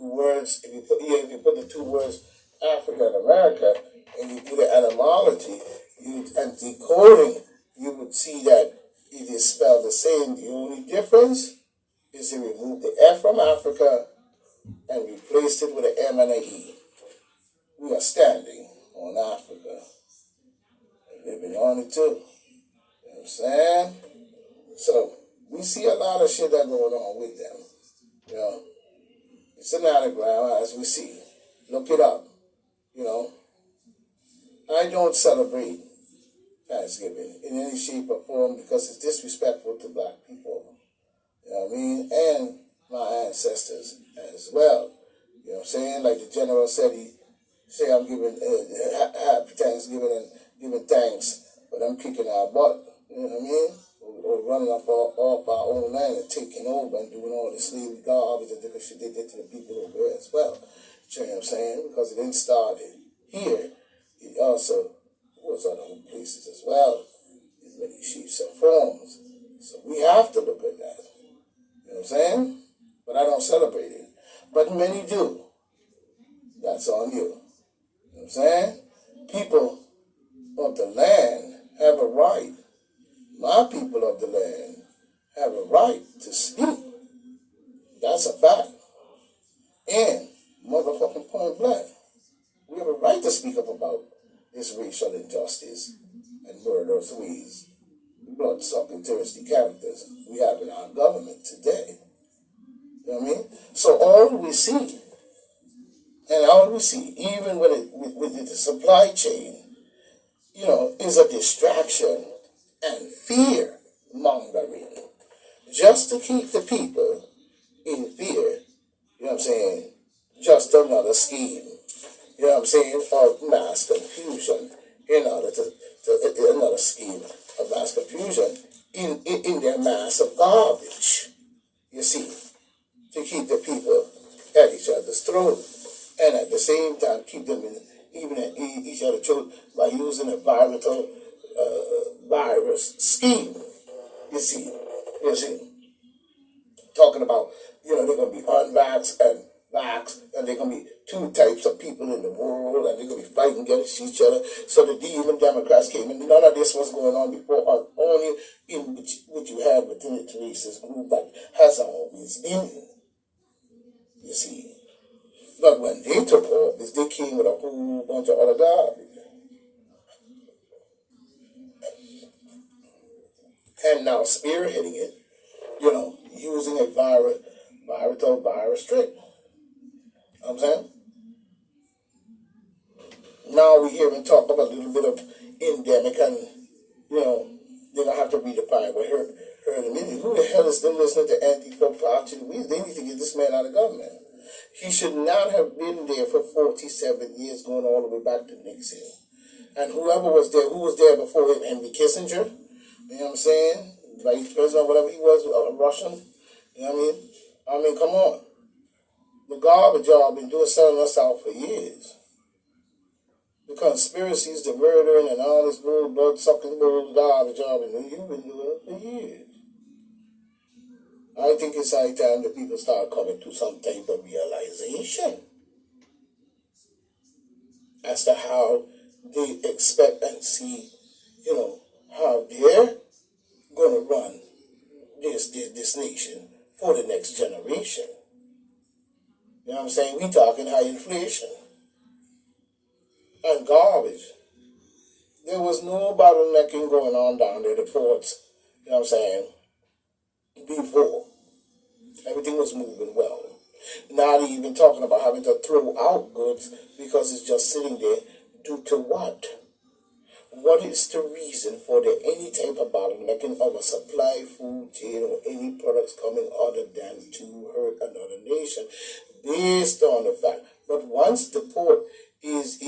two words, if you put the two words Africa and America, and you do the etymology and decoding, you would see that it is spelled the same. The only difference is they removed the F from Africa and replaced it with an M and an E. We are standing on Africa, living on it too. You know what I'm saying? So we see a lot of shit that going on with them. You know, it's an anagram as we see. Look it up. You know, I don't celebrate Thanksgiving in any shape or form because it's disrespectful to black people. You know what I mean? And my ancestors as well. You know what I'm saying? Like the general said, he say I'm giving happy Thanksgiving and giving thanks for them kicking our butt. You know what I mean? Or running up off our own land and taking over and doing all this slavery garbage and different shit they did to the people over there as well. You know what I'm saying? Because it didn't start here. It also was other places as well. In many shapes and forms. So we have to look at that. You know what I'm saying? But I don't celebrate it. But many do. That's on you. You know what I'm saying? People of the land have a right. My people of the land have a right to speak. That's a fact. And motherfucking point blank, we have a right to speak up about this racial injustice and murderous ways, blood-sucking, thirsty characters we have in our government today. You know what I mean? So all we see, even with the supply chain, you know, is a distraction and fear mongering just to keep the people in fear. You know what I'm saying? Just another scheme. You know what I'm saying? Of mass confusion in order to another scheme of mass confusion in their mass of garbage. You see, to keep the people at each other's throat and at the same time keep them even at each other's throat by using a virus scheme. You see, talking about, you know, they're going to be unvaxxed and vaxxed, and they're going to be two types of people in the world, and they're going to be fighting against each other. So the even Democrats came in. None of this was going on before, only in which you had within the racist group that has always been. You see. But when they took office, they came with a whole bunch of other garbage. And now spearheading it, you know, using a virus trick. You know what I'm saying? Now we hear him talk about a little bit of endemic and, you know, they're going to have to redefine what herd immunity. Who the hell is still listening to Antifa Fauci? They need to get this man out of government. He should not have been there for 47 years, going all the way back to Nixon. And whoever was there, who was there before him? Henry Kissinger? You know what I'm saying? Vice president, whatever he was, Russian. You know what I mean? I mean, come on. The garbage y'all been doing selling us out for years. The conspiracies, the murdering, and all this blood-sucking garbage y'all been doing, you've been doing it for years. I think it's high time that people start coming to some type of realization as to how they expect and see, you know, how they're going to run this nation for the next generation. You know what I'm saying? We talking high inflation and garbage. There was no bottlenecking going on down there, the ports, you know what I'm saying, before. Everything was moving well. Not even talking about having to throw out goods because it's just sitting there. Due to what? What is the reason for any type of bottlenecking of a supply food chain or any products coming other than to hurt another nation based on the fact? But once the port is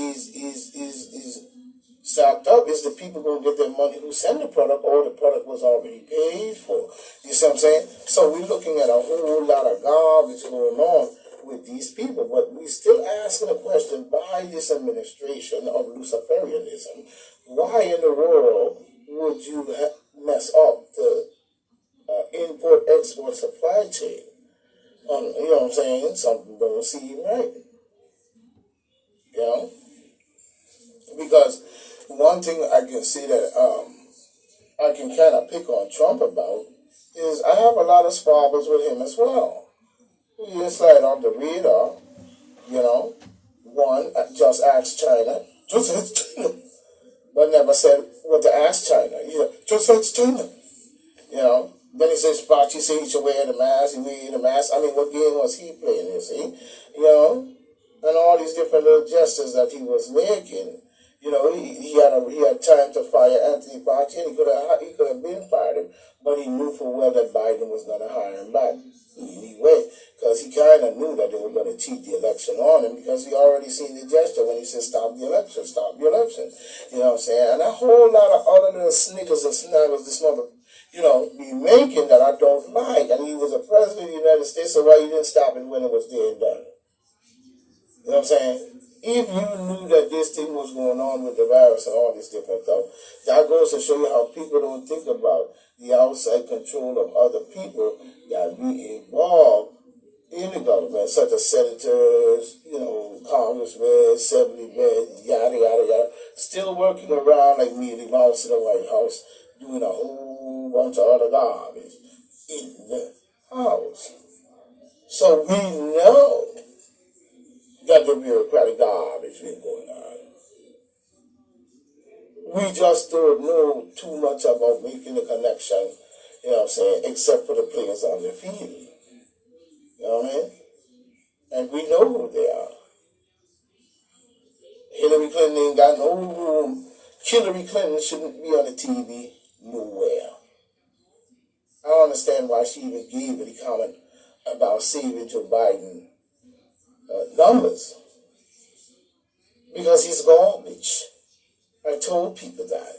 stocked up, is the people going to get their money who send the product, or the product was already paid for? You see what I'm saying? So we're looking at a whole lot of garbage going on with these people, but we're still asking a question by this administration of Luciferianism. Why in the world would you mess up the import-export supply chain? You know what I'm saying? Something don't don't see him right. You know? Because one thing I can see that I can kind of pick on Trump about is I have a lot of squabbles with him as well. He just slide on the radar, you know. One, just asked China, just asked China, but never said what to ask China. He said, just asked China, you know. Then he says, Fauci said he should wear the mask, he wear the mask. I mean, what game was he playing, you see? You know, and all these different little gestures that he was making. You know, he had time to fire Anthony Fauci, and he could have been fired him, but he knew full well that Biden was going to hire him back anyway, because he kind of knew that they were going to cheat the election on him, because he already seen the gesture when he said stop the election, stop the election. You know what I'm saying? And a whole lot of other little snickers and snaggles this mother, you know, be making that I don't like. And he was a president of the United States, so why you didn't stop it when it was there and done? You know what I'm saying? If you knew that this thing was going on with the virus and all this different stuff, that goes to show you how people don't think about the outside control of other people that be involved in the government, such as senators, you know, congressmen, assemblymen, yada, yada, yada, still working around like Mickey Mouse in the White House, doing a whole bunch of other garbage in the house. So we know that the bureaucratic garbage been going on. We just don't know too much about making the connection, you know what I'm saying, except for the players on the field. You know what I mean? And we know who they are. Hillary Clinton ain't got no room. Hillary Clinton shouldn't be on the TV nowhere. I don't understand why she even gave any comment about saving Joe Biden numbers, because he's garbage. I told people that.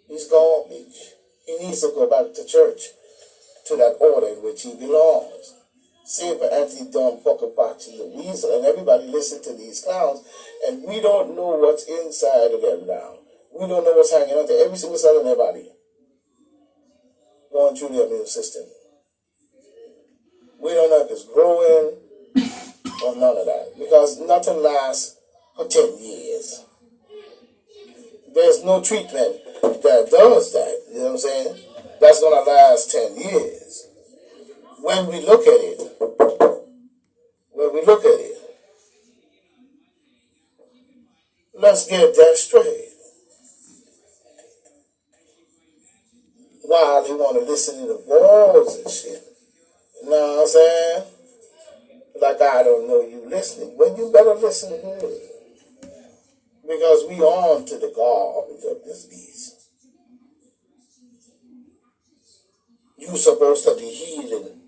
He's garbage. He needs to go back to church, to that order in which he belongs. Save for Anthony Don Fauci the Weasel, and everybody listen to these clowns, and we don't know what's inside of them now. We don't know what's hanging out there. Every single cell in their body going through their immune system. We don't know if it's growing or none of that, because nothing lasts for 10 years. There's no treatment that does that, you know what I'm saying? That's going to last 10 years. When we look at it, let's get that straight. While they want to listen to the voice and shit, you know what I'm saying? Like I don't know you listening, but you better listen good. Because we on to the garbage of this beast. You supposed to be healing